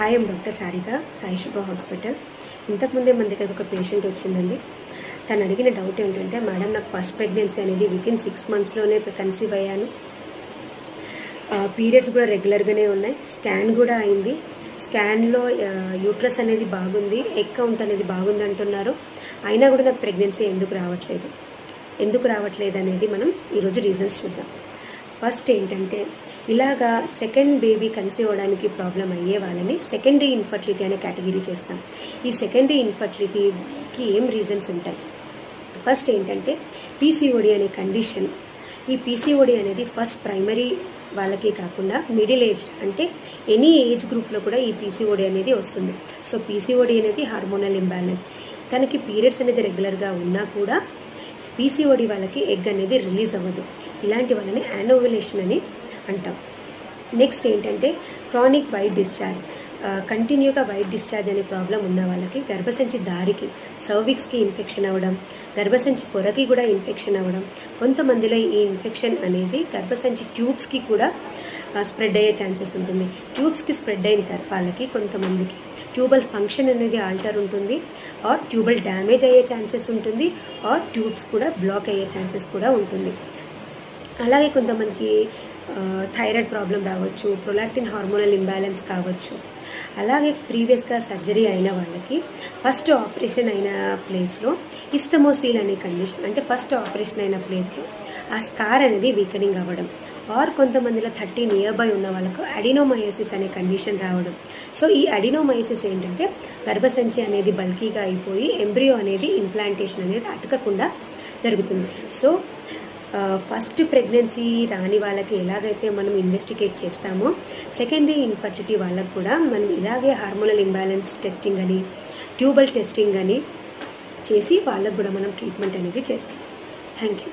Hi I'm doctor Sarika Sai శుభ hospital. ఇంతకుముందే మన దగ్గరకు ఒక పేషెంట్ వచ్చిందండి. తను అడిగిన డౌట్ ఏంటంటే, మేడం నాకు ఫస్ట్ ప్రెగ్నెన్సీ అనేది వితిన్ 6 మంత్స్లోనే కన్సీవ్ అయ్యాను, పీరియడ్స్ కూడా రెగ్యులర్గానే ఉన్నాయి, స్కాన్ కూడా అయింది, స్కాన్లో యూట్రస్ అనేది బాగుంది, ఎగ్ కౌంట్ అనేది బాగుంది అంటున్నారు, అయినా కూడా నాకు ప్రెగ్నెన్సీ ఎందుకు రావట్లేదు అనేది మనం ఈరోజు రీజన్స్ చూద్దాం. ఫస్ట్ ఏంటంటే, ఇలాగా సెకండ్ బేబీ కన్సీవ్ అవ్వడానికి ప్రాబ్లం అయ్యే వాళ్ళని సెకండరీ ఇన్ఫర్టిలిటీ అనే కేటగిరీ చేస్తాం. ఈ సెకండరీ ఇన్ఫర్టిలిటీకి ఏం రీజన్స్ ఉంటాయి? ఫస్ట్ ఏంటంటే పీసీఓడి అనే కండిషన్. ఈ పీసీఓడి అనేది ఫస్ట్ ప్రైమరీ వాళ్ళకి కాకుండా మిడిల్ ఏజ్ అంటే ఎనీ ఏజ్ గ్రూప్లో కూడా ఈ పీసీఓడి అనేది వస్తుంది. సో పీసీఓడి అనేది హార్మోనల్ ఇంబ్యాలెన్స్. తనకి పీరియడ్స్ అనేది రెగ్యులర్గా ఉన్నా కూడా పీసీఓడి వాళ్ళకి ఎగ్ అనేది రిలీజ్ అవ్వదు. ఇలాంటి వాళ్ళని యానోవులేషన్ అని అంటాం. నెక్స్ట్ ఏంటంటే క్రానిక్ వైట్ డిశ్చార్జ్. కంటిన్యూగా వైట్ డిశ్చార్జ్ అనే ప్రాబ్లం ఉన్న వాళ్ళకి గర్భసంచి దారికి సర్విక్స్కి ఇన్ఫెక్షన్ అవ్వడం, గర్భసంచి పొరకి కూడా ఇన్ఫెక్షన్ అవ్వడం, కొంతమందిలో ఈ ఇన్ఫెక్షన్ అనేది గర్భసంచి ట్యూబ్స్కి కూడా స్ప్రెడ్ అయ్యే ఛాన్సెస్ ఉంటుంది. ట్యూబ్స్కి స్ప్రెడ్ అయిన తర్వాత వాళ్ళకి కొంతమందికి ట్యూబల్ ఫంక్షన్ అనేది ఆల్టర్ ఉంటుంది, ఆర్ ట్యూబల్ డ్యామేజ్ అయ్యే ఛాన్సెస్ ఉంటుంది, ఆర్ ట్యూబ్స్ కూడా బ్లాక్ అయ్యే ఛాన్సెస్ కూడా ఉంటుంది. అలాగే కొంతమందికి థైరాయిడ్ ప్రాబ్లం రావచ్చు, ప్రొలాక్టిన్ హార్మోనల్ ఇంబ్యాలెన్స్ కావచ్చు. అలాగే ప్రీవియస్గా సర్జరీ అయిన వాళ్ళకి ఫస్ట్ ఆపరేషన్ అయిన ప్లేస్లో ఇస్తమోసీల్ అనే కండిషన్, అంటే ఫస్ట్ ఆపరేషన్ అయిన ప్లేస్లో ఆ స్కార్ అనేది వీకనింగ్ అవ్వడం, ఆర్ కొంతమందిలో 30 నియర్ బై ఉన్న వాళ్ళకు అడినోమయోసిస్ అనే కండిషన్ రావడం. సో ఈ అడినోమయోసిస్ ఏంటంటే గర్భసంచి అనేది బల్కీగా అయిపోయి ఎంబ్రియో అనేది ఇంప్లాంటేషన్ అనేది అతకకుండా జరుగుతుంది. సో ఫస్ట్ ప్రెగ్నెన్సీ రాని వాళ్ళకి ఎలాగైతే మనం ఇన్వెస్టిగేట్ చేస్తామో, సెకండరీ ఇన్ఫర్టిలిటీ వాళ్ళకు కూడా మనం ఇలాగే హార్మోనల్ ఇంబ్యాలెన్స్ టెస్టింగ్ అని, ట్యూబల్ టెస్టింగ్ అని చేసి వాళ్ళకు కూడా మనం ట్రీట్మెంట్ అనేది చేస్తాం. Thank you.